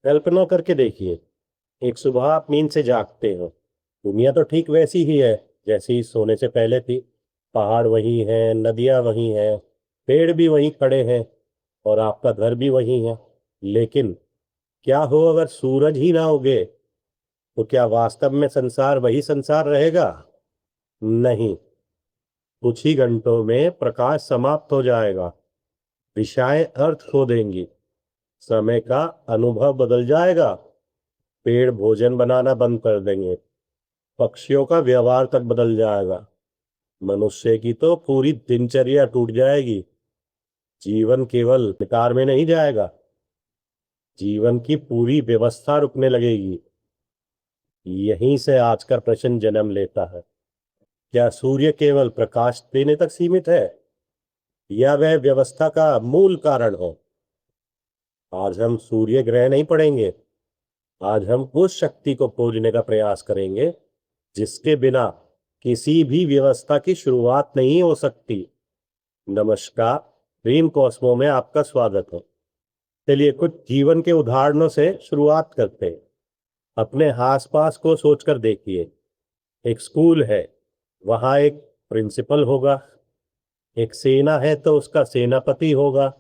कल्पना करके देखिए, एक सुबह आप नींद से जागते हो। दुनिया तो ठीक वैसी ही है जैसी सोने से पहले थी। पहाड़ वही हैं, नदियां वही हैं, पेड़ भी वहीं खड़े हैं, और आपका घर भी वही है। लेकिन क्या हो अगर सूरज ही ना उगे, तो क्या वास्तव में संसार वही संसार रहेगा? नहीं। कुछ ही घंटों में प्रकाश समाप्त हो जाएगा, दिशाएं अर्थ खो देंगी, समय का अनुभव बदल जाएगा। पेड़ भोजन बनाना बंद कर देंगे, पक्षियों का व्यवहार तक बदल जाएगा, मनुष्य की तो पूरी दिनचर्या टूट जाएगी। जीवन केवल निकार में नहीं जाएगा, जीवन की पूरी व्यवस्था रुकने लगेगी। यहीं से आज का प्रश्न जन्म लेता है। क्या सूर्य केवल प्रकाश देने तक सीमित है, या वह व्यवस्था का मूल कारण है? आज हम सूर्य ग्रह नहीं पढ़ेंगे, आज हम उस शक्ति को खोजने का प्रयास करेंगे जिसके बिना किसी भी व्यवस्था की शुरुआत नहीं हो सकती। नमस्कार, ड्रीम कॉस्मो में आपका स्वागत है। चलिए कुछ जीवन के उदाहरणों से शुरुआत करते हैं। अपने आसपास को सोचकर देखिए। एक स्कूल है, वहां एक प्रिंसिपल होगा। एक सेना है तो उसका सेनापति होगा।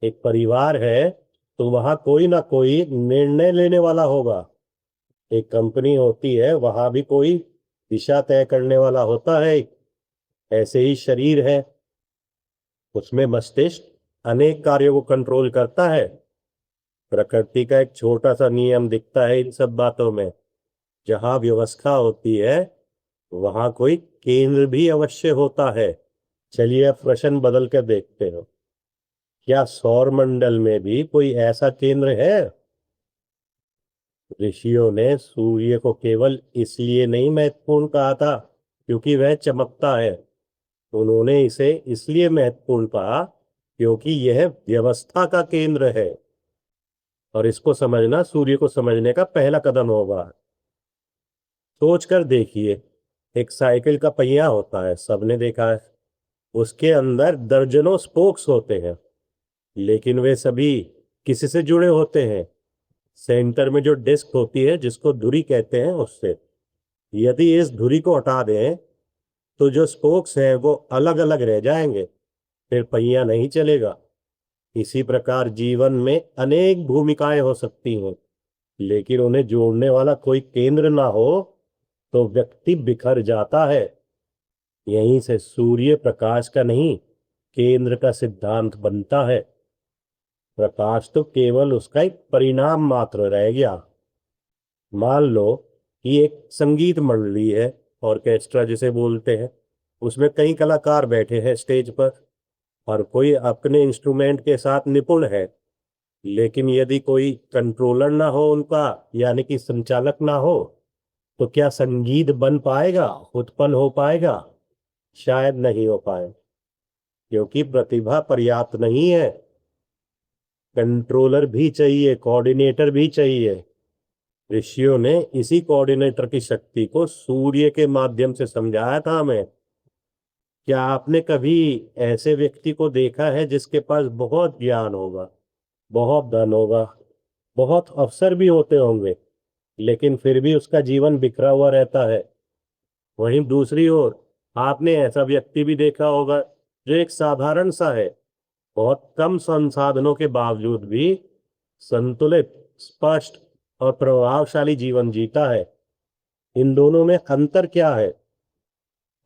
एक परिवार है तो वहां कोई ना कोई निर्णय लेने वाला होगा। एक कंपनी होती है, वहां भी कोई दिशा तय करने वाला होता है। ऐसे ही शरीर है, उसमें मस्तिष्क अनेक कार्यों को कंट्रोल करता है। प्रकृति का एक छोटा सा नियम दिखता है इन सब बातों में। जहां व्यवस्था होती है, वहां कोई केंद्र भी अवश्य होता है। चलिए अब प्रश्न बदल कर देखते हो। क्या सौर मंडल में भी कोई ऐसा केंद्र है? ऋषियों ने सूर्य को केवल इसलिए नहीं महत्वपूर्ण कहा था क्योंकि वह चमकता है। उन्होंने इसे इसलिए महत्वपूर्ण कहा क्योंकि यह व्यवस्था का केंद्र है। और इसको समझना सूर्य को समझने का पहला कदम होगा। सोच कर देखिए, एक साइकिल का पहिया होता है, सबने देखा है। उसके अंदर दर्जनों स्पोक्स होते हैं, लेकिन वे सभी किसी से जुड़े होते हैं। सेंटर में जो डिस्क होती है, जिसको धुरी कहते हैं, उससे। यदि इस धुरी को हटा दें तो जो स्पोक्स हैं वो अलग अलग रह जाएंगे, फिर पहिया नहीं चलेगा। इसी प्रकार जीवन में अनेक भूमिकाएं हो सकती हैं, लेकिन उन्हें जोड़ने वाला कोई केंद्र ना हो तो व्यक्ति बिखर जाता है। यहीं से सूर्य प्रकाश का नहीं, केंद्र का सिद्धांत बनता है। प्रकाश तो केवल उसका एक परिणाम मात्र रह गया। मान लो कि एक संगीत मंडली है, ऑर्केस्ट्रा जिसे बोलते हैं। उसमें कई कलाकार बैठे हैं स्टेज पर, और कोई अपने इंस्ट्रूमेंट के साथ निपुण है। लेकिन यदि कोई कंट्रोलर ना हो उनका, यानी कि संचालक ना हो, तो क्या संगीत बन पाएगा, उत्पन्न हो पाएगा? शायद नहीं हो पाए, क्योंकि प्रतिभा पर्याप्त नहीं है। कंट्रोलर भी चाहिए, कोऑर्डिनेटर भी चाहिए। ऋषियों ने इसी कोऑर्डिनेटर की शक्ति को सूर्य के माध्यम से समझाया था हमें। क्या आपने कभी ऐसे व्यक्ति को देखा है जिसके पास बहुत ज्ञान होगा, बहुत धन होगा, बहुत अवसर भी होते होंगे, लेकिन फिर भी उसका जीवन बिखरा हुआ रहता है? वहीं दूसरी ओर आपने ऐसा व्यक्ति भी देखा होगा जो एक साधारण सा है, बहुत कम संसाधनों के बावजूद भी संतुलित, स्पष्ट और प्रभावशाली जीवन जीता है। इन दोनों में अंतर क्या है?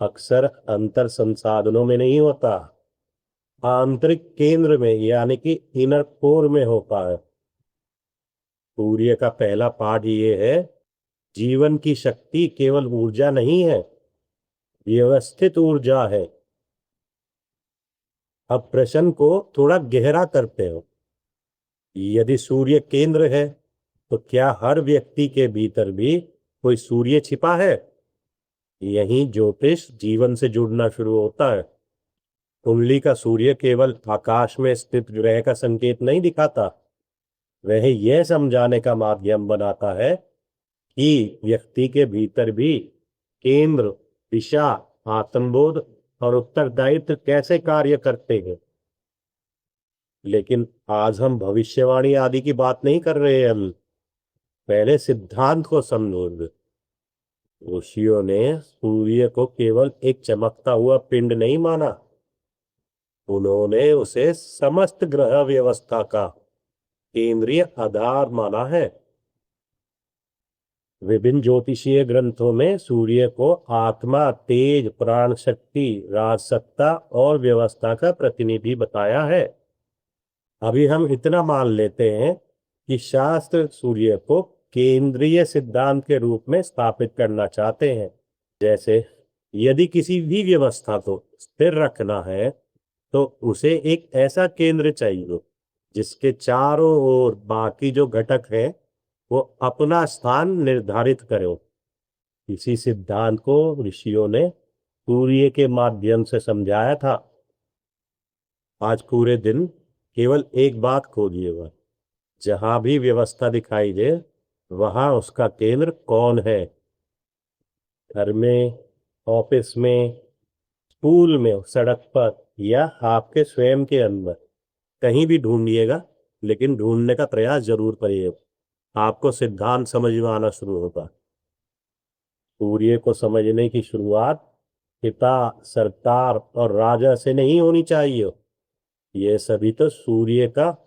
अक्सर अंतर संसाधनों में नहीं होता, आंतरिक केंद्र में, यानी कि इनर कोर में होता है। सूर्य का पहला पाठ ये है, जीवन की शक्ति केवल ऊर्जा नहीं है, व्यवस्थित ऊर्जा है। अब प्रश्न को थोड़ा गहरा करते हो। यदि सूर्य केंद्र है, तो क्या हर व्यक्ति के भीतर भी कोई सूर्य छिपा है? यहीं ज्योतिष जीवन से जुड़ना शुरू होता है। कुंडली का सूर्य केवल आकाश में स्थित ग्रह का संकेत नहीं दिखाता, वह यह समझाने का माध्यम बनाता है कि व्यक्ति के भीतर भी केंद्र, दिशा, आत्मबोध और उत्तरदायित्व कैसे कार्य करते हैं। लेकिन आज हम भविष्यवाणी आदि की बात नहीं कर रहे हैं। हम पहले सिद्धांत को समझो। ऋषियों ने सूर्य को केवल एक चमकता हुआ पिंड नहीं माना, उन्होंने उसे समस्त ग्रह व्यवस्था का केंद्रीय आधार माना है। विभिन्न ज्योतिषीय ग्रंथों में सूर्य को आत्मा, तेज, प्राण शक्ति, राजसत्ता और व्यवस्था का प्रतिनिधि बताया है। अभी हम इतना मान लेते हैं कि शास्त्र सूर्य को केंद्रीय सिद्धांत के रूप में स्थापित करना चाहते हैं। जैसे यदि किसी भी व्यवस्था को स्थिर रखना है तो उसे एक ऐसा केंद्र चाहिए जिसके चारों ओर बाकी जो घटक हैं वो अपना स्थान निर्धारित करें। इसी सिद्धांत को ऋषियों ने सूर्य के माध्यम से समझाया था। आज पूरे दिन केवल एक बात खोजिएगा, जहां भी व्यवस्था दिखाई दे वहां उसका केंद्र कौन है। घर में, ऑफिस में, स्कूल में, सड़क पर या आपके स्वयं के अंदर, कहीं भी ढूंढिएगा, लेकिन ढूंढने का प्रयास जरूर करिएगा। आपको सिद्धांत समझ में आना शुरू होगा। सूर्य को समझने की शुरुआत पिता, सरकार और राजा से नहीं होनी चाहिए। ये सभी तो सूर्य का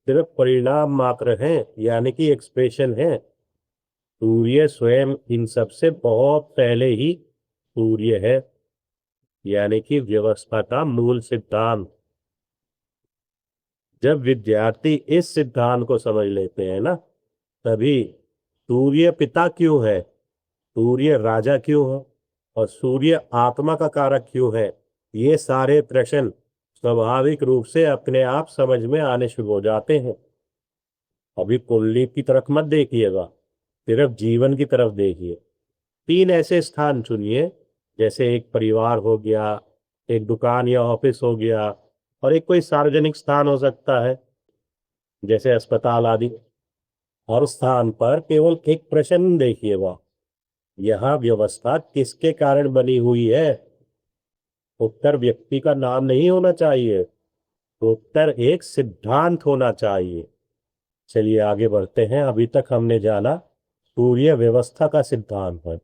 सिर्फ परिणाम मात्र हैं, यानी कि एक्सप्रेशन है। सूर्य स्वयं इन सब से बहुत पहले ही सूर्य है, यानी कि व्यवस्था का मूल सिद्धांत। जब विद्यार्थी इस सिद्धांत को समझ लेते हैं ना, तभी सूर्य पिता क्यों है, सूर्य राजा क्यों है और सूर्य आत्मा का कारक क्यों है, ये सारे प्रश्न स्वाभाविक रूप से अपने आप समझ में आने शुरू हो जाते हैं। अभी कुंडली की तरफ मत देखिएगा, सिर्फ जीवन की तरफ देखिए। 3 ऐसे स्थान चुनिए, जैसे एक परिवार हो गया, एक दुकान या ऑफिस हो गया, और एक कोई सार्वजनिक स्थान हो सकता है जैसे अस्पताल आदि। हर स्थान पर केवल एक प्रश्न देखिएगा, यह व्यवस्था किसके कारण बनी हुई है। उत्तर व्यक्ति का नाम नहीं होना चाहिए, उत्तर एक सिद्धांत होना चाहिए। चलिए आगे बढ़ते हैं। अभी तक हमने जाना सूर्य व्यवस्था का सिद्धांत है।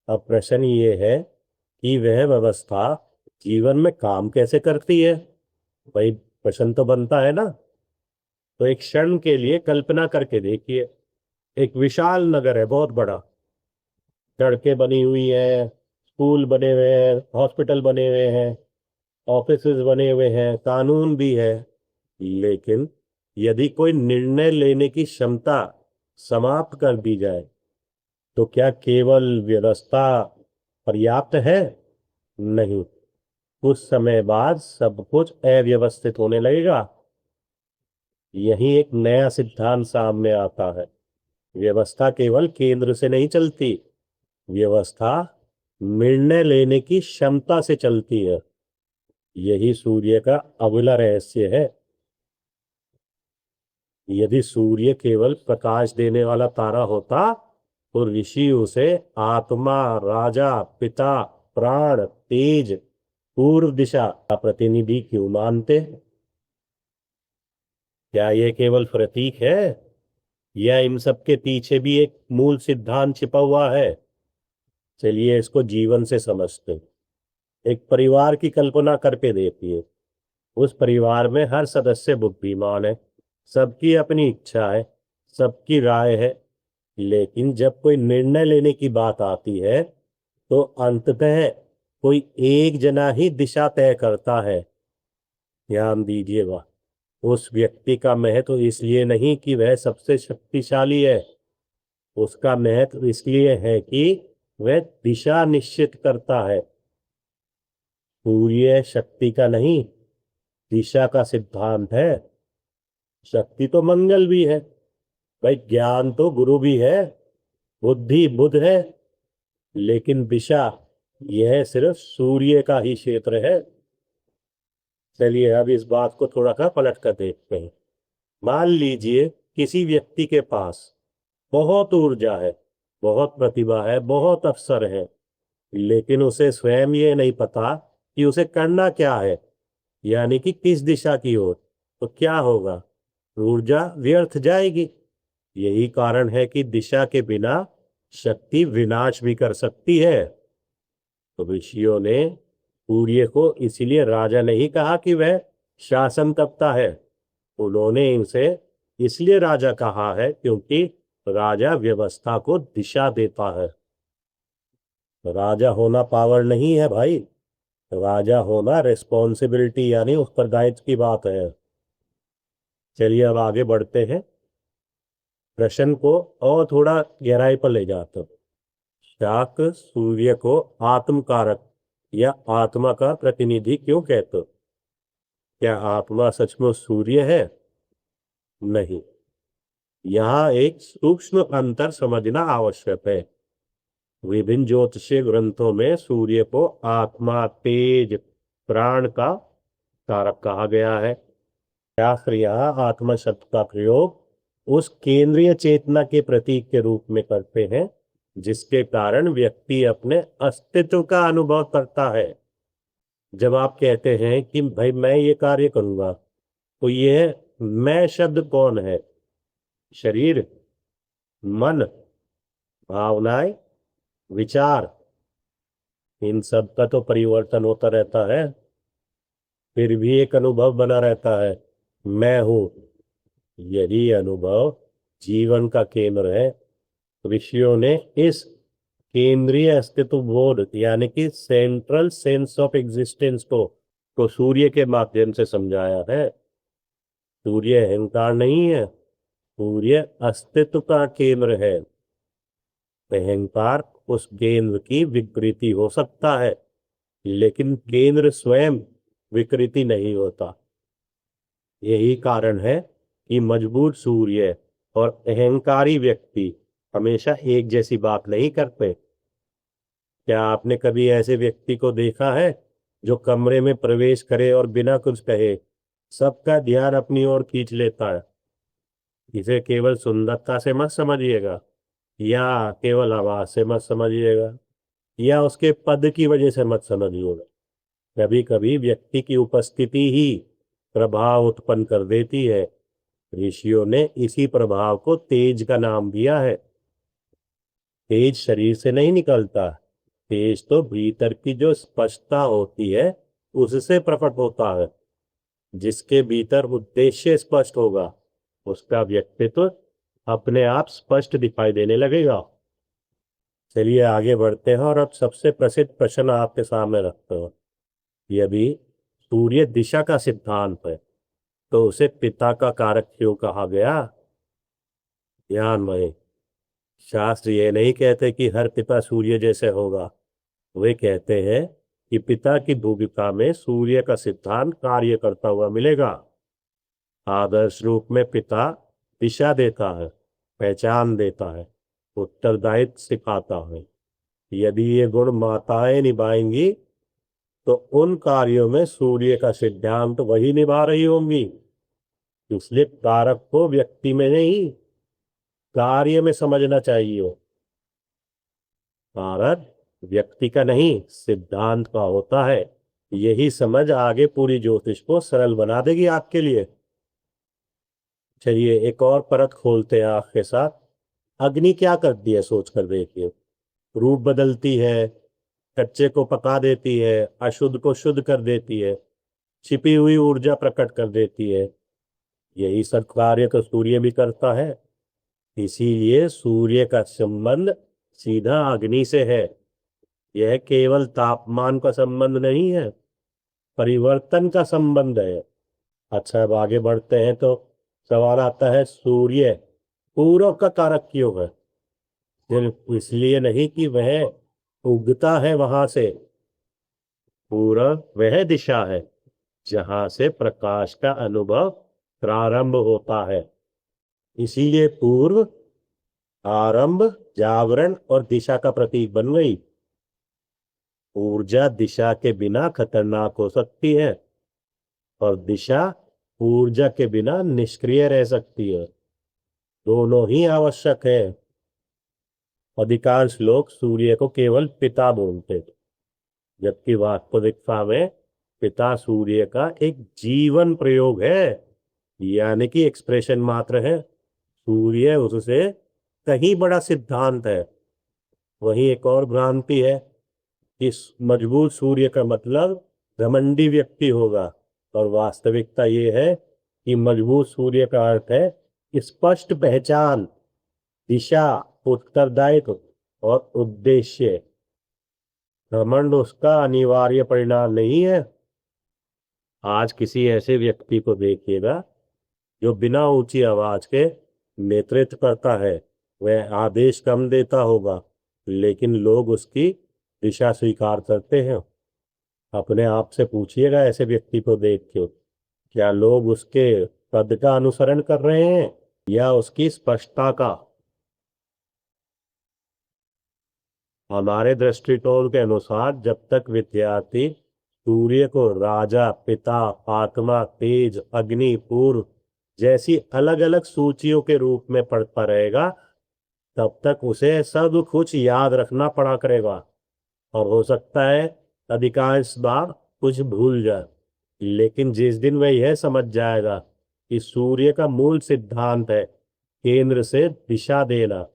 अब प्रश्न ये है कि वह व्यवस्था जीवन में काम कैसे करती है। भाई प्रश्न तो बनता है ना। तो एक क्षण के लिए कल्पना करके देखिए, एक विशाल नगर है, बहुत बड़ा, सड़कें बनी हुई है, स्कूल बने हुए हैं, हॉस्पिटल बने हुए हैं, ऑफिसेज बने हुए हैं, कानून भी है। लेकिन यदि कोई निर्णय लेने की क्षमता समाप्त कर दी जाए तो क्या केवल व्यवस्था पर्याप्त है? नहीं, कुछ समय बाद सब कुछ अव्यवस्थित होने लगेगा। यही एक नया सिद्धांत सामने आता है। व्यवस्था केवल केंद्र से नहीं चलती, व्यवस्था निर्णय लेने की क्षमता से चलती है। यही सूर्य का अगला रहस्य है। यदि सूर्य केवल प्रकाश देने वाला तारा होता तो ऋषि उसे आत्मा, राजा, पिता, प्राण, तेज, पूर्व दिशा का प्रतिनिधि क्यों मानते? क्या यह केवल प्रतीक है या इन सब के पीछे भी एक मूल सिद्धांत छिपा हुआ है? चलिए इसको जीवन से समझते हैं। एक परिवार की कल्पना करके देखिए। उस परिवार में हर सदस्य बुद्धिमान है, सबकी अपनी इच्छा है, सबकी राय है, लेकिन जब कोई निर्णय लेने की बात आती है तो अंततः कोई एक जना ही दिशा तय करता है। ध्यान दीजिएगा, उस व्यक्ति का महत्व इसलिए नहीं कि वह सबसे शक्तिशाली है, उसका महत्व इसलिए है कि वह दिशा निश्चित करता है। सूर्य शक्ति का नहीं, दिशा का सिद्धांत है। शक्ति तो मंगल भी है भाई, ज्ञान तो गुरु भी है, बुद्धि बुध है, लेकिन दिशा यह सिर्फ सूर्य का ही क्षेत्र है। चलिए अब इस बात को थोड़ा सा पलट कर देखते हैं। मान लीजिए किसी व्यक्ति के पास बहुत ऊर्जा है, बहुत प्रतिभा है, बहुत अवसर है, लेकिन उसे स्वयं ये नहीं पता कि उसे करना क्या है, यानी कि किस दिशा की ओर। तो क्या होगा? ऊर्जा व्यर्थ जाएगी। यही कारण है कि दिशा के बिना शक्ति विनाश भी कर सकती है। तो ऋषियों ने सूर्य को इसलिए राजा नहीं कहा कि वह शासन करता है, उन्होंने इनसे इसलिए राजा कहा है क्योंकि राजा व्यवस्था को दिशा देता है। राजा होना पावर नहीं है भाई, राजा होना रिस्पॉन्सिबिलिटी यानी उत्तरदायित्व की बात है। चलिए अब आगे बढ़ते हैं, प्रश्न को और थोड़ा गहराई पर ले जाते हैं। शाक सूर्य को आत्मकारक या आत्मा का प्रतिनिधि क्यों कहते हो? क्या आत्मा सचमुच सूर्य है? नहीं, यहाँ एक सूक्ष्म अंतर समझना आवश्यक है। विभिन्न ज्योतिषीय ग्रंथों में सूर्य को आत्मा, तेज, प्राण का कारक कहा गया है। शास्त्र यहाँ आत्मा शब्द का प्रयोग उस केंद्रीय चेतना के प्रतीक के रूप में करते हैं जिसके कारण व्यक्ति अपने अस्तित्व का अनुभव करता है। जब आप कहते हैं कि भाई मैं ये कार्य करूंगा, तो ये मैं शब्द कौन है? शरीर, मन, भावनाएं, विचार, इन सब का तो परिवर्तन होता रहता है, फिर भी एक अनुभव बना रहता है, मैं हूं। यही अनुभव जीवन का केंद्र है। ऋषियों ने इस केंद्रीय अस्तित्व बोध यानी कि सेंट्रल सेंस ऑफ एग्जिस्टेंस को सूर्य के माध्यम से समझाया है। सूर्य अहंकार नहीं है, सूर्य अस्तित्व का केंद्र है। अहंकार उस केंद्र की विकृति हो सकता है, लेकिन केंद्र स्वयं विकृति नहीं होता। यही कारण है कि मजबूत सूर्य और अहंकारी व्यक्ति हमेशा एक जैसी बात नहीं करते। क्या आपने कभी ऐसे व्यक्ति को देखा है जो कमरे में प्रवेश करे और बिना कुछ कहे सबका ध्यान अपनी ओर खींच लेता है? इसे केवल सुंदरता से मत समझिएगा, या केवल आवाज से मत समझिएगा, या उसके पद की वजह से मत समझिएगा। कभी कभी व्यक्ति की उपस्थिति ही प्रभाव उत्पन्न कर देती है। ऋषियों ने इसी प्रभाव को तेज का नाम दिया है। तेज शरीर से नहीं निकलता, तेज तो भीतर की जो स्पष्टता होती है उससे प्रकट होता है। जिसके भीतर उद्देश्य स्पष्ट होगा उसका व्यक्तित्व अपने आप स्पष्ट दिखाई देने लगेगा। चलिए आगे बढ़ते हैं और अब सबसे प्रसिद्ध प्रश्न आपके सामने रखते हैं। यदि सूर्य दिशा का सिद्धांत है तो उसे पिता का कारक क्यों कहा गया? ध्यान रहे, शास्त्र ये नहीं कहते कि हर पिता सूर्य जैसे होगा। वे कहते हैं कि पिता की भूमिका में सूर्य का सिद्धांत कार्य करता हुआ मिलेगा। आदर्श रूप में पिता दिशा देता है, पहचान देता है, उत्तरदायित्व सिखाता है। यदि ये गुण माताएं निभाएंगी तो उन कार्यों में सूर्य का सिद्धांत वही निभा रही होंगी। इसलिए कारक को व्यक्ति में नहीं, कार्य में समझना चाहिए। कारक व्यक्ति का नहीं, सिद्धांत का होता है। यही समझ आगे पूरी ज्योतिष को सरल बना देगी आपके लिए। चलिए एक और परत खोलते हैं आपके साथ। अग्नि क्या करती है सोच कर देखिए। रूप बदलती है, कच्चे को पका देती है, अशुद्ध को शुद्ध कर देती है, छिपी हुई ऊर्जा प्रकट कर देती है। यही सब कार्य तो सूर्य भी करता है। इसीलिए सूर्य का संबंध सीधा अग्नि से है। यह केवल तापमान का संबंध नहीं है, परिवर्तन का संबंध है। अच्छा अब आगे बढ़ते हैं तो सवाल आता है, सूर्य पूर्व का कारक क्यों है? सिर्फ इसलिए नहीं कि वह उगता है वहां से। पूर्व वह दिशा है जहां से प्रकाश का अनुभव प्रारंभ होता है। इसीलिए पूर्व आरंभ, जागरण और दिशा का प्रतीक बन गई। ऊर्जा दिशा के बिना खतरनाक हो सकती है और दिशा ऊर्जा के बिना निष्क्रिय रह सकती है। दोनों ही आवश्यक है। अधिकांश लोग सूर्य को केवल पिता बोलते थे, जबकि वास्तविकता में पिता सूर्य का एक जीवन प्रयोग है, यानी कि एक्सप्रेशन मात्र है। सूर्य उससे कहीं बड़ा सिद्धांत है। वहीं एक और भ्रांति है कि मजबूत सूर्य का मतलब घमंडी व्यक्ति होगा, और वास्तविकता ये है कि मजबूत सूर्य का अर्थ है स्पष्ट पहचान, दिशा, उत्तरदायित्व और उद्देश्य। घमंड उसका अनिवार्य परिणाम नहीं है। आज किसी ऐसे व्यक्ति को देखिएगा जो बिना ऊंची आवाज के नेतृत्व करता है। वह आदेश कम देता होगा, लेकिन लोग उसकी दिशा स्वीकार करते हैं। अपने आप से पूछिएगा ऐसे व्यक्ति को देख के, क्या लोग उसके पद का अनुसरण कर रहे हैं या उसकी स्पष्टता का। हमारे दृष्टिकोण के अनुसार जब तक विद्यार्थी सूर्य को राजा, पिता, आत्मा, तेज, अग्नि, पूर्व जैसी अलग अलग सूचियों के रूप में पढ़ता रहेगा, तब तक उसे सब कुछ याद रखना पड़ा करेगा, और हो सकता है अधिकांश बार कुछ भूल जाए। लेकिन जिस दिन वह यह समझ जाएगा कि सूर्य का मूल सिद्धांत है केंद्र से दिशा देना,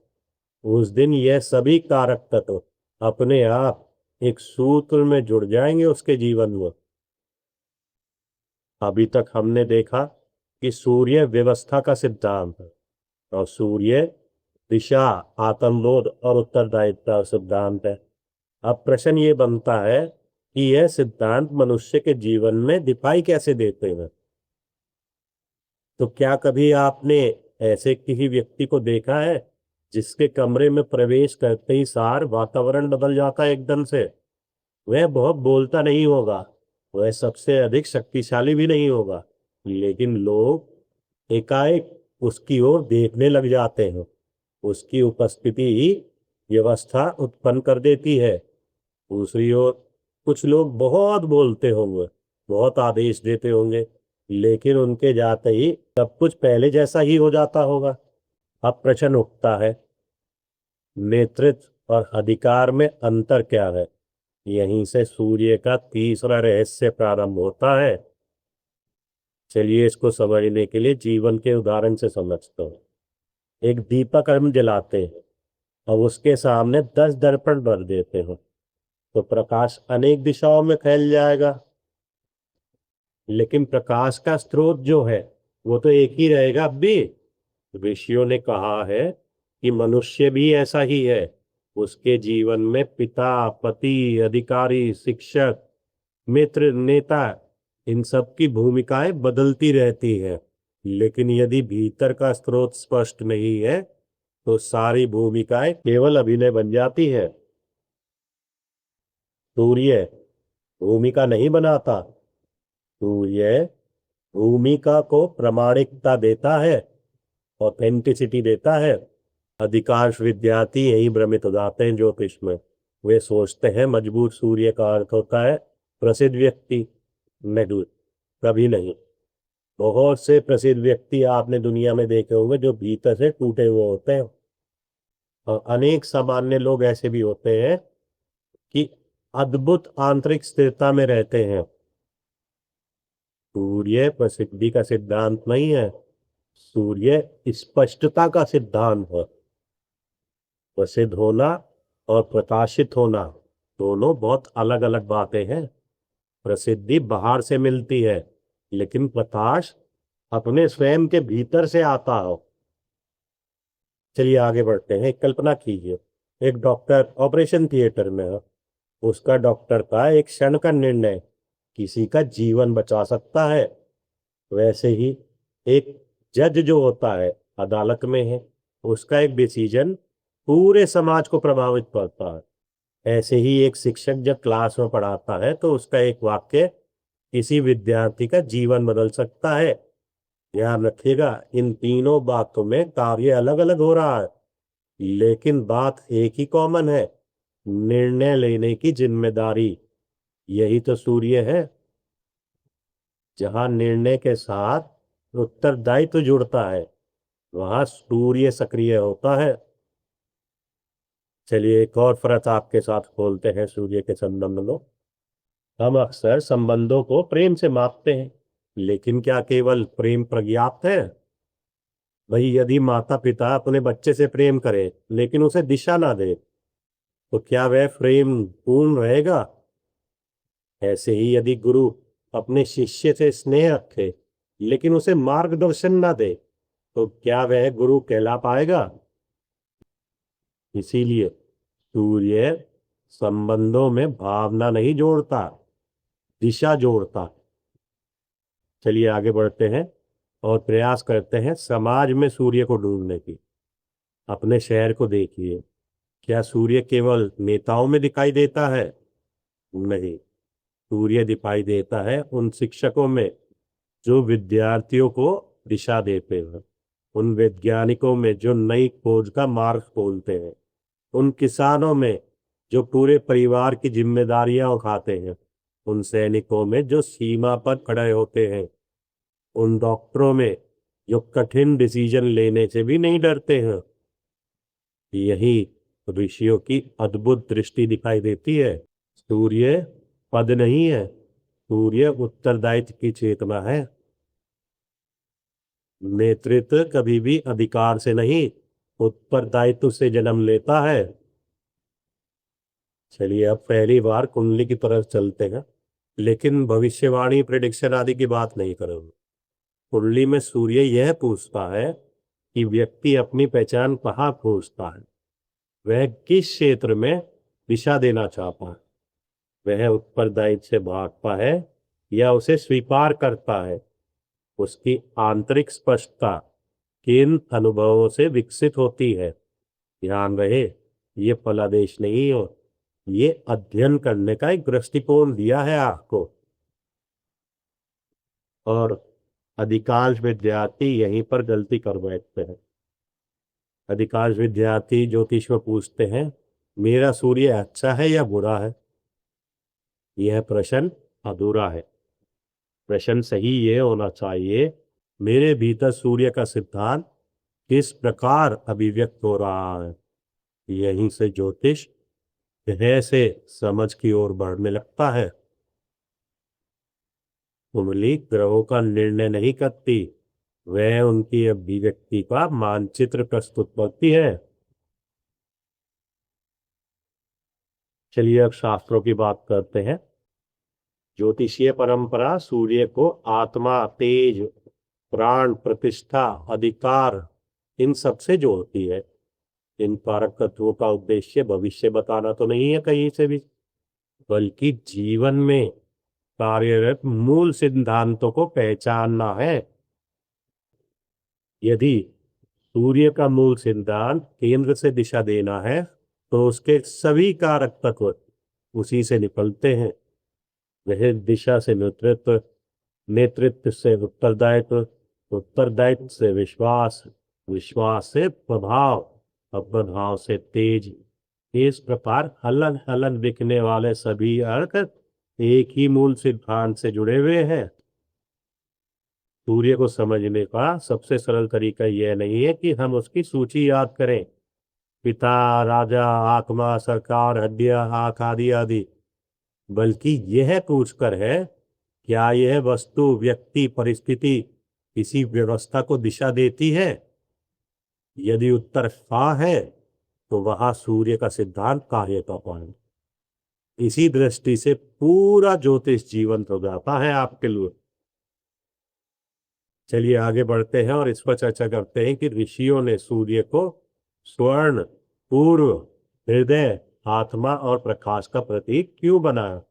उस दिन यह सभी कारक तत्व अपने आप एक सूत्र में जुड़ जाएंगे उसके जीवन में। अभी तक हमने देखा कि सूर्य व्यवस्था का सिद्धांत है और सूर्य दिशा, आत्मबोध और उत्तरदायित्व का सिद्धांत है। अब प्रश्न ये बनता है कि यह सिद्धांत मनुष्य के जीवन में दिखाई कैसे देते हैं। तो क्या कभी आपने ऐसे किसी व्यक्ति को देखा है जिसके कमरे में प्रवेश करते ही सार वातावरण बदल जाता है एकदम से। वह बहुत बोलता नहीं होगा, वह सबसे अधिक शक्तिशाली भी नहीं होगा, लेकिन लोग एकाएक उसकी ओर देखने लग जाते हैं। उसकी उपस्थिति ही व्यवस्था उत्पन्न कर देती है। दूसरी ओर कुछ लोग बहुत बोलते होंगे, बहुत आदेश देते होंगे, लेकिन उनके जाते ही सब कुछ पहले जैसा ही हो जाता होगा। अब प्रश्न उठता है, नेतृत्व और अधिकार में अंतर क्या है। यहीं से सूर्य का तीसरा रहस्य प्रारंभ होता है। चलिए इसको समझने के लिए जीवन के उदाहरण से समझते हैं। एक दीपक हम जलाते हैं और उसके सामने 10 दर्पण रख देते हैं, तो प्रकाश अनेक दिशाओं में फैल जाएगा। लेकिन प्रकाश का स्रोत जो है वो तो एक ही रहेगा। अब भी ऋषियों ने कहा है कि मनुष्य भी ऐसा ही है। उसके जीवन में पिता, पति, अधिकारी, शिक्षक, मित्र, नेता, इन सब की भूमिकाएं बदलती रहती है। लेकिन यदि भीतर का स्रोत स्पष्ट नहीं है तो सारी भूमिकाएं केवल अभिनय बन जाती है। सूर्य भूमिका नहीं बनाता, सूर्य भूमिका को प्रामाणिकता देता है, ऑथेंटिसिटी देता है। अधिकांश विद्यार्थी यही भ्रमित हो जाते हैं ज्योतिष में। वे सोचते हैं मजबूत सूर्य का अर्थ होता है प्रसिद्ध व्यक्ति। नहीं, कभी नहीं। बहुत से प्रसिद्ध व्यक्ति आपने दुनिया में देखे होंगे जो भीतर से टूटे हुए होते हैं, और अनेक सामान्य लोग ऐसे भी होते हैं कि अद्भुत आंतरिक स्थिरता में रहते हैं। सूर्य प्रसिद्धि का सिद्धांत नहीं है, सूर्य स्पष्टता का सिद्धांत है। प्रसिद्ध होना और प्रकाशित होना दोनों बहुत अलग अलग बातें हैं। प्रसिद्धि बाहर से मिलती है, लेकिन प्रकाश अपने स्वयं के भीतर से आता हो। चलिए आगे बढ़ते हैं। कल्पना कीजिए, एक डॉक्टर ऑपरेशन थिएटर में है। उसका डॉक्टर का एक क्षण का निर्णय किसी का जीवन बचा सकता है। वैसे ही एक जज जो होता है अदालत में है, उसका एक डिसीजन पूरे समाज को प्रभावित करता है। ऐसे ही एक शिक्षक जब क्लास में पढ़ाता है तो उसका एक वाक्य किसी विद्यार्थी का जीवन बदल सकता है। ध्यान रखिएगा, इन तीनों बातों में कार्य अलग अलग हो रहा है, लेकिन बात एक ही कॉमन है, निर्णय लेने की जिम्मेदारी। यही तो सूर्य है। जहां निर्णय के साथ उत्तरदायित्व जुड़ता है, वहां सूर्य सक्रिय होता है। चलिए एक और फर्क आपके साथ खोलते हैं सूर्य के संबंध में। हम अक्सर संबंधों को प्रेम से मापते हैं, लेकिन क्या केवल प्रेम पर्याप्त है? भाई यदि माता पिता अपने बच्चे से प्रेम करे लेकिन उसे दिशा ना दे तो क्या वह प्रेम पूर्ण रहेगा? ऐसे ही यदि गुरु अपने शिष्य से स्नेह रखे लेकिन उसे मार्गदर्शन ना दे तो क्या वह गुरु कहला पाएगा? इसीलिए सूर्य संबंधों में भावना नहीं जोड़ता, दिशा जोड़ता। चलिए आगे बढ़ते हैं और प्रयास करते हैं समाज में सूर्य को ढूंढने की। अपने शहर को देखिए, क्या सूर्य केवल नेताओं में दिखाई देता है? नहीं, सूर्य दिखाई देता है उन शिक्षकों में जो विद्यार्थियों को दिशा देते हैं, उन वैज्ञानिकों में जो नई खोज का मार्ग खोलते हैं, उन किसानों में जो पूरे परिवार की जिम्मेदारियां उठाते हैं, उन सैनिकों में जो सीमा पर खड़े होते हैं, उन डॉक्टरों में जो कठिन डिसीजन लेने से भी नहीं डरते हैं। यही ऋषियों की अद्भुत दृष्टि दिखाई देती है। सूर्य पद नहीं है, सूर्य उत्तरदायित्व की चेतना है। नेतृत्व कभी भी अधिकार से नहीं, उत्तरदायित्व से जन्म लेता है। चलिए अब पहली बार कुंडली की तरफ चलते हैं, लेकिन भविष्यवाणी प्रेडिक्शन आदि की बात नहीं करूंगा। कुंडली में सूर्य यह पूछता है कि व्यक्ति अपनी पहचान कहाँ खोजता है, वह किस क्षेत्र में दिशा देना चाहता है, वह उत्तरदायित्व से भागता है या उसे स्वीकार करता है। उसकी आंतरिक स्पष्टता किन अनुभवों से विकसित होती है? ध्यान रहे, ये फलादेश नहीं हो, ये अध्ययन करने का एक दृष्टिकोण दिया है आपको। और अधिकांश विद्यार्थी यहीं पर गलती कर बैठते हैं। अधिकांश विद्यार्थी ज्योतिष में पूछते हैं मेरा सूर्य अच्छा है या बुरा है। यह प्रश्न अधूरा है। प्रश्न सही ये होना चाहिए, मेरे भीतर सूर्य का सिद्धांत किस प्रकार अभिव्यक्त हो रहा है। यहीं से ज्योतिष गहरे से समझ की ओर बढ़ने लगता है। कुंडली ग्रहों का निर्णय नहीं करती, वह उनकी अभिव्यक्ति का मानचित्र प्रस्तुत करती है। चलिए अब शास्त्रों की बात करते हैं। ज्योतिषीय परंपरा सूर्य को आत्मा, तेज, प्राण, प्रतिष्ठा, अधिकार इन सब से जोड़ती है। इन कारक तत्वों का उद्देश्य भविष्य बताना तो नहीं है कहीं से भी, बल्कि जीवन में कार्यरत मूल सिद्धांतों को पहचानना है। यदि सूर्य का मूल सिद्धांत केंद्र से दिशा देना है तो उसके सभी कारक तत्व उसी से निकलते हैं। वह दिशा से नेतृत्व, नेतृत्व से उत्तरदायित्व, उत्तरदायित्व से विश्वास, विश्वास से प्रभाव, प्रभाव से तेज। इस प्रकार अलग अलग दिखने वाले सभी अर्थ एक ही मूल सिद्धांत से जुड़े हुए हैं। सूर्य को समझने का सबसे सरल तरीका यह नहीं है कि हम उसकी सूची याद करें, पिता, राजा, आत्मा, सरकार, हड्डियां, आंख आदि आदि, बल्कि यह पूछकर है क्या यह वस्तु, व्यक्ति, परिस्थिति किसी व्यवस्था को दिशा देती है। यदि उत्तर हाँ है तो वहां सूर्य का सिद्धांत कार्य करता है। इसी दृष्टि से पूरा ज्योतिष जीवंत हो जाता है आपके लिए। चलिए आगे बढ़ते हैं और इस पर चर्चा करते हैं कि ऋषियों ने सूर्य को स्वर्ण, पूर्व, हृदय, आत्मा और प्रकाश का प्रतीक क्यों बनाया।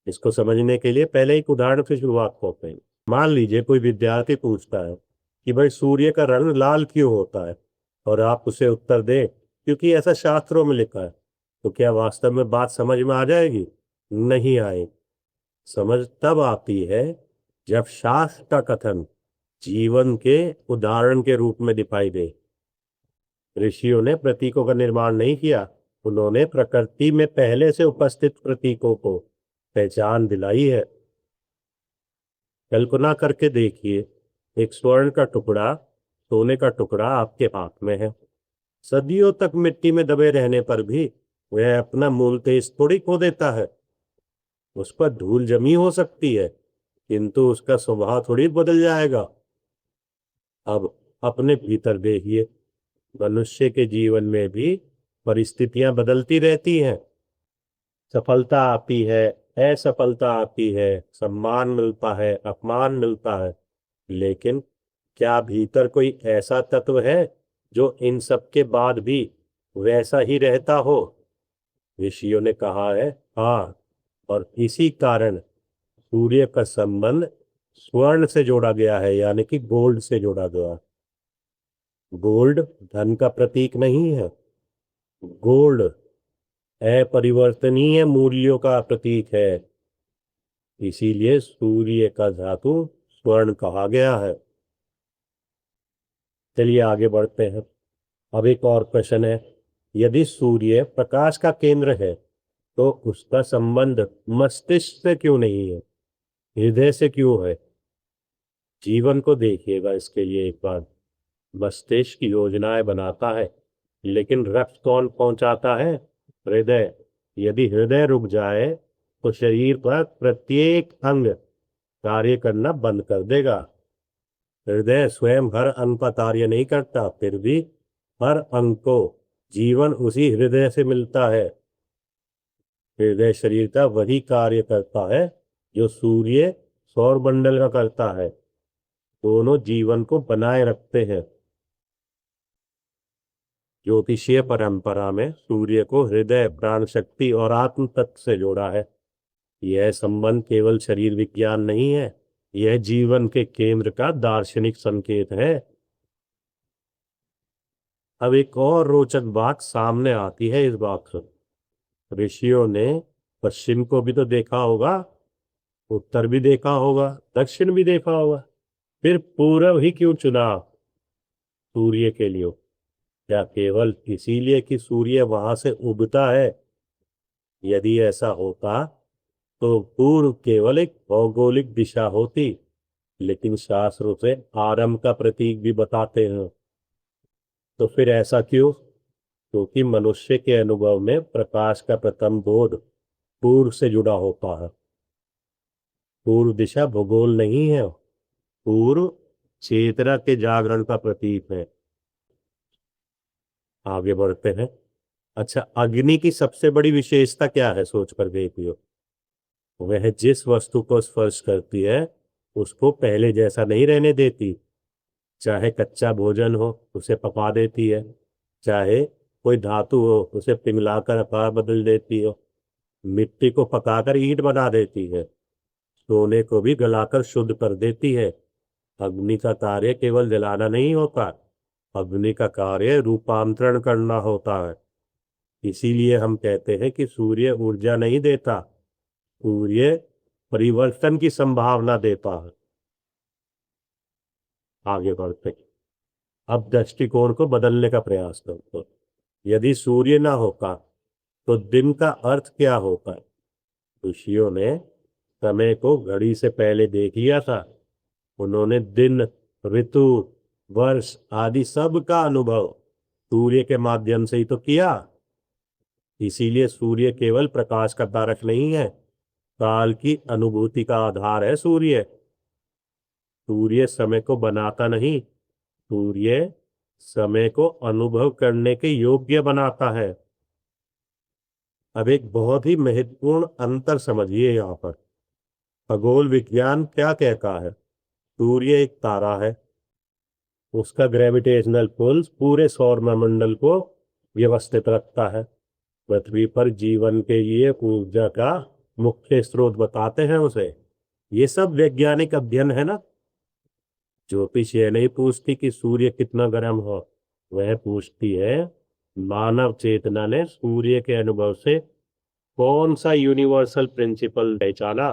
इसको समझने के लिए पहले एक उदाहरण से शुरुआत करते हैं। मान लीजिए कोई विद्यार्थी पूछता है कि भाई सूर्य का रंग लाल क्यों होता है, और आप उसे उत्तर दें क्योंकि ऐसा शास्त्रों में लिखा है, तो क्या वास्तव में बात समझ में आ जाएगी? नहीं आएगी। समझ तब आती है जब शास्त्र का कथन जीवन के उदाहरण के रूप में दिखाई दे। ऋषियों ने प्रतीकों का निर्माण नहीं किया, उन्होंने प्रकृति में पहले से उपस्थित प्रतीकों को पहचान दिलाई है। कल्पना करके देखिए, एक स्वर्ण का टुकड़ा, सोने का टुकड़ा आपके हाथ में है। सदियों तक मिट्टी में दबे रहने पर भी वह अपना मूल तेज थोड़ी खो देता है। उस पर धूल जमी हो सकती है, किंतु उसका स्वभाव थोड़ी बदल जाएगा। अब अपने भीतर देखिए, मनुष्य के जीवन में भी परिस्थितियां बदलती रहती हैं। सफलता आती है, असफलता आती है, सम्मान मिलता है, अपमान मिलता है, लेकिन क्या भीतर कोई ऐसा तत्व है जो इन सब के बाद भी वैसा ही रहता हो? ऋषियों ने कहा है हाँ, और इसी कारण सूर्य का संबंध स्वर्ण से जोड़ा गया है, यानी कि गोल्ड से जोड़ा गया। गोल्ड धन का प्रतीक नहीं है, गोल्ड अपरिवर्तनीय मूल्यों का प्रतीक है। इसीलिए सूर्य का धातु स्वर्ण कहा गया है। चलिए आगे बढ़ते हैं। अब एक और प्रश्न है, यदि सूर्य प्रकाश का केंद्र है तो उसका संबंध मस्तिष्क से क्यों नहीं है, हृदय से क्यों है? जीवन को देखिएगा इसके लिए एक बार। मस्तिष्क योजनाएं बनाता है, लेकिन रक्त कौन पहुंचाता है? हृदय। यदि हृदय रुक जाए तो शरीर का प्रत्येक अंग कार्य करना बंद कर देगा। हृदय स्वयं हर अंग का कार्य नहीं करता, फिर भी हर अंग को जीवन उसी हृदय से मिलता है। हृदय शरीर का वही कार्य करता है जो सूर्य सौर मंडल का करता है। दोनों जीवन को बनाए रखते हैं। ज्योतिषीय परंपरा में सूर्य को हृदय, प्राण शक्ति और आत्म तत्व से जोड़ा है। यह संबंध केवल शरीर विज्ञान नहीं है, यह जीवन के केंद्र का दार्शनिक संकेत है। अब एक और रोचक बात सामने आती है इस बात से। ऋषियों ने पश्चिम को भी तो देखा होगा, उत्तर भी देखा होगा, दक्षिण भी देखा होगा, फिर पूर्व ही क्यों चुना सूर्य के लिए? क्या केवल इसीलिए कि सूर्य वहां से उगता है? यदि ऐसा होता तो पूर्व केवल एक भौगोलिक दिशा होती, लेकिन शास्त्रों से आरंभ का प्रतीक भी बताते हैं। तो फिर ऐसा क्यों? क्योंकि मनुष्य के अनुभव में प्रकाश का प्रथम बोध पूर्व से जुड़ा होता है। पूर्व दिशा भूगोल नहीं है, पूर्व चेतना के जागरण का प्रतीक है। आगे बढ़ते हैं। अच्छा, अग्नि की सबसे बड़ी विशेषता क्या है, सोच कर देखियो। वह जिस वस्तु को स्पर्श करती है उसको पहले जैसा नहीं रहने देती। चाहे कच्चा भोजन हो उसे पका देती है, चाहे कोई धातु हो उसे पिघलाकर आकार बदल देती हो, मिट्टी को पकाकर ईंट बना देती है, सोने को भी गलाकर शुद्ध कर देती है। अग्नि का कार्य केवल जलाना नहीं होता, अग्नि का कार्य रूपांतरण करना होता है। इसीलिए हम कहते हैं कि सूर्य ऊर्जा नहीं देता, सूर्य परिवर्तन की संभावना देता है। आगे बढ़ते हैं। अब दृष्टिकोण को बदलने का प्रयास करते। यदि सूर्य ना होता तो दिन का अर्थ क्या होता? ऋषियों ने समय को घड़ी से पहले देख लिया था। उन्होंने दिन, ऋतु, वर्ष आदि सब का अनुभव सूर्य के माध्यम से ही तो किया। इसीलिए सूर्य केवल प्रकाश का कारक नहीं है, काल की अनुभूति का आधार है सूर्य। सूर्य समय को बनाता नहीं, सूर्य समय को अनुभव करने के योग्य बनाता है। अब एक बहुत ही महत्वपूर्ण अंतर समझिए यहाँ पर। खगोल विज्ञान क्या कहता है? सूर्य एक तारा है, उसका ग्रेविटेशनल पुल पूरे सौर मंडल को व्यवस्थित रखता है। पृथ्वी पर जीवन के लिए ऊर्जा का मुख्य स्रोत बताते हैं उसे। ये सब वैज्ञानिक अध्ययन है ना। ज्योतिष यह नहीं पूछती कि सूर्य कितना गर्म हो, वह पूछती है मानव चेतना ने सूर्य के अनुभव से कौन सा यूनिवर्सल प्रिंसिपल पहचाना।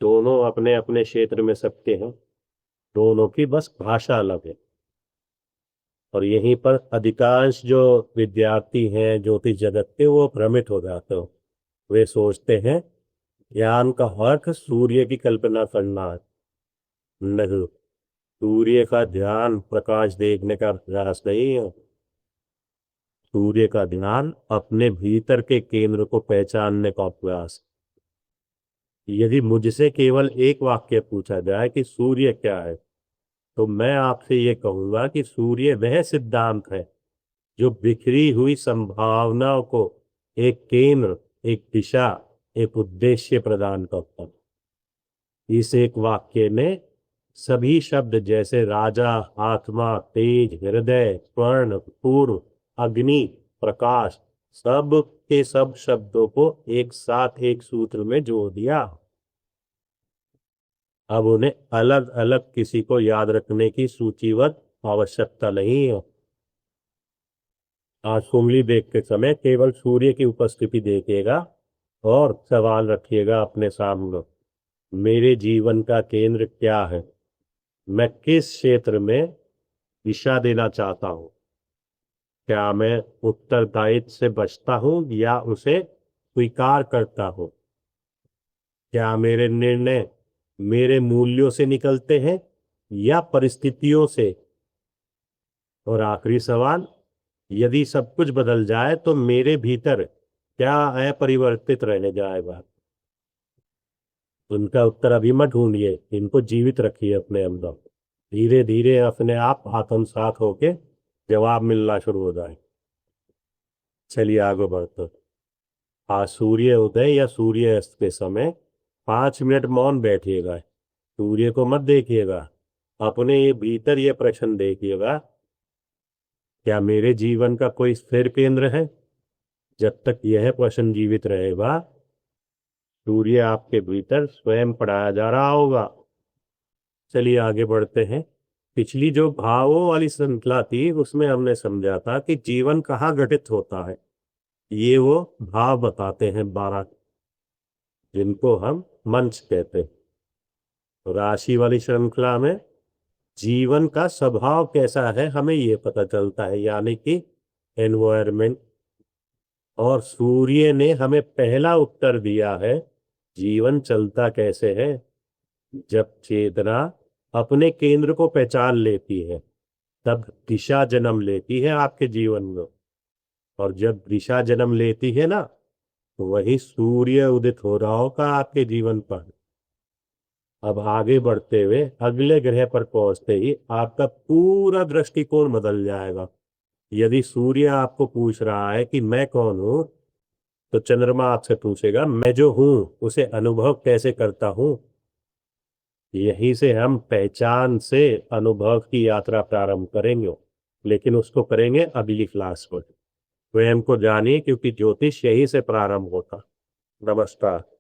दोनों अपने अपने क्षेत्र में सत्य हैं, दोनों की बस भाषा अलग है। और यहीं पर अधिकांश जो विद्यार्थी हैं ज्योतिष जगत के, वो भ्रमित हो जाते हो। वे सोचते हैं ज्ञान का अर्थ सूर्य की कल्पना करना है। नहीं, सूर्य का ध्यान प्रकाश देखने का प्रयास नहीं है। सूर्य का ध्यान अपने भीतर के केंद्र को पहचानने का प्रयास। यदि मुझसे केवल एक वाक्य पूछा जाए कि सूर्य क्या है, तो मैं आपसे ये कहूंगा कि सूर्य वह सिद्धांत है जो बिखरी हुई संभावनाओं को एक केंद्र, एक दिशा, एक उद्देश्य प्रदान करता है। इस एक वाक्य में सभी शब्द जैसे राजा, आत्मा, तेज, हृदय, स्वर्ण, पूर्व, अग्नि, प्रकाश, सब के सब शब्दों को एक साथ एक सूत्र में जोड़ दिया। अब उन्हें अलग अलग किसी को याद रखने की सूचीबद्ध आवश्यकता नहीं है। आज कुंडली देखते समय केवल सूर्य की उपस्थिति देखिएगा और सवाल रखिएगा अपने सामने, मेरे जीवन का केंद्र क्या है? मैं किस क्षेत्र में दिशा देना चाहता हूं? क्या मैं उत्तरदायित्व से बचता हूं या उसे स्वीकार करता हूं? क्या मेरे निर्णय मेरे मूल्यों से निकलते हैं या परिस्थितियों से? और आखिरी सवाल, यदि सब कुछ बदल जाए तो मेरे भीतर क्या अपरिवर्तित रहने जाएगा? उनका उत्तर अभी मत ढूंढिए, इनको जीवित रखिए अपने अंदर। धीरे धीरे अपने आप आत्मसात होके जवाब मिलना शुरू हो जाए। चलिए आगे बढ़ते। आज सूर्य उदय या सूर्य अस्त के समय 5 मिनट मौन बैठिएगा। सूर्य को मत देखिएगा, अपने ये भीतर ये प्रश्न देखिएगा, क्या मेरे जीवन का कोई स्थिर केंद्र है? जब तक यह प्रश्न जीवित रहेगा, सूर्य आपके भीतर स्वयं पढ़ाया जा रहा होगा। चलिए आगे बढ़ते हैं। पिछली जो भावों वाली श्रृंखला थी उसमें हमने समझा था कि जीवन कहाँ घटित होता है। ये वो भाव बताते हैं 12, जिनको हम मंच कहते हैं। तो राशि वाली श्रृंखला में जीवन का स्वभाव कैसा है हमें ये पता चलता है, यानी कि एनवायरमेंट। और सूर्य ने हमें पहला उत्तर दिया है, जीवन चलता कैसे है? जब चेतना अपने केंद्र को पहचान लेती है तब दिशा जन्म लेती है आपके जीवन में। और जब दिशा जन्म लेती है ना, तो वही सूर्य उदित हो रहा होगा आपके जीवन पर। अब आगे बढ़ते हुए अगले ग्रह पर पहुंचते ही आपका पूरा दृष्टिकोण बदल जाएगा। यदि सूर्य आपको पूछ रहा है कि मैं कौन हूं, तो चंद्रमा आपसे पूछेगा मैं जो हूं उसे अनुभव कैसे करता हूं। यहीं से हम पहचान से अनुभव की यात्रा प्रारंभ करेंगे, लेकिन उसको करेंगे अगली क्लास में। स्वयं को जानिए, क्योंकि ज्योतिष यहीं से प्रारंभ होता। नमस्कार।